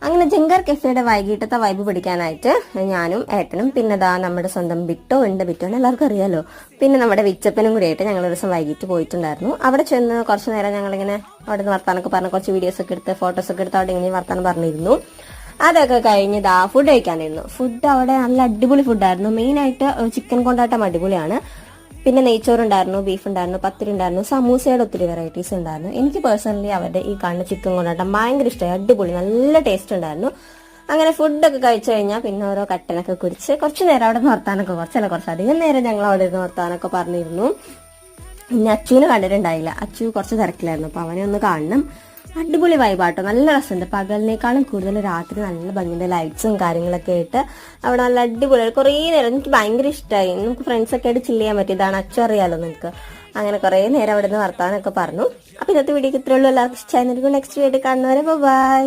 അങ്ങനെ ജങ്കർ കഫേയുടെ വൈകിട്ടത്തെ വൈബ് പിടിക്കാനായിട്ട് ഞാനും ഏട്ടനും പിന്നെ നമ്മുടെ സ്വന്തം ബിട്ടോ ഉണ്ട്. ബിറ്റോനെ എല്ലാവർക്കും അറിയാലോ. പിന്നെ നമ്മുടെ വിച്ചപ്പനും കൂടി ആയിട്ട് ഞങ്ങൾ ഒരു ദിവസം വൈകിട്ട് പോയിട്ടുണ്ടായിരുന്നു. അവിടെ ചെന്ന് കുറച്ച് നേരം ഞങ്ങളിങ്ങനെ അവിടെ നിന്ന് വർത്താനൊക്കെ പറഞ്ഞ് കുറച്ച് വീഡിയോസ് ഒക്കെ എടുത്ത് ഫോട്ടോസ് ഒക്കെ എടുത്ത് അവിടെ ഇങ്ങനെ വർത്താനം പറഞ്ഞിരുന്നു. അതൊക്കെ കഴിഞ്ഞ് ഫുഡ് കഴിക്കാനിരുന്നു. ഫുഡ് അവിടെ നല്ല അടിപൊളി ഫുഡായിരുന്നു. മെയിനായിട്ട് ചിക്കൻ കൊണ്ടാട്ടം അടിപൊളിയാണ്. പിന്നെ നെയ്ച്ചോറുണ്ടായിരുന്നു, ബീഫ് ഉണ്ടായിരുന്നു, പത്തിരി ഉണ്ടായിരുന്നു, സമൂസയുടെ ഒത്തിരി വെറൈറ്റീസ് ഉണ്ടായിരുന്നു. എനിക്ക് പേഴ്സണലി അവരുടെ ഈ കാണുന്ന ചിക്കൻ കൊണ്ടാട്ടം ഭയങ്കര ഇഷ്ടമായി. അടിപൊളി നല്ല ടേസ്റ്റ് ഉണ്ടായിരുന്നു. അങ്ങനെ ഫുഡൊക്കെ കഴിച്ചു കഴിഞ്ഞാൽ പിന്നെ ഓരോ കട്ടനൊക്കെ കുടിച്ച് കുറച്ച് നേരം അവിടെ നിർത്താനൊക്കെ കുറച്ചധികം നേരം ഞങ്ങൾ അവിടെ ഇരുന്ന് നിർത്താനൊക്കെ പറഞ്ഞിരുന്നു. പിന്നെ അച്ചുവിനെ കണ്ടിട്ടുണ്ടായില്ല. അച്ചു കുറച്ച് തിരക്കിലായിരുന്നു. അപ്പൊ അവനെ ഒന്ന് കാണണം. അടിപൊളി വൈബാട്ടോ, നല്ല രസമുണ്ട്. പകലിനേക്കാളും കൂടുതൽ രാത്രി നല്ല ഭംഗിയുടെ ലൈറ്റ്സും കാര്യങ്ങളൊക്കെ ആയിട്ട് അവിടെ നല്ല അടിപൊളി കുറേ നേരം എനിക്ക് ഭയങ്കര ഇഷ്ടമായി. നമുക്ക് ഫ്രണ്ട്സൊക്കെ ആയിട്ട് ചില്ല് ചെയ്യാൻ പറ്റിയതാണ്. അച്ചു അറിയാലോ നിങ്ങൾക്ക്. അങ്ങനെ കുറേ നേരം അവിടെ നിന്ന് വർത്താനൊക്കെ പറഞ്ഞു. അപ്പൊ ഇന്നത്തെ വീഡിയോക്ക് ഇത്രയുള്ളൂ. എല്ലാവർക്കും ചാനലിൽ നെക്സ്റ്റ് വീഡിയോ കാണുന്നവരെ ബൈ.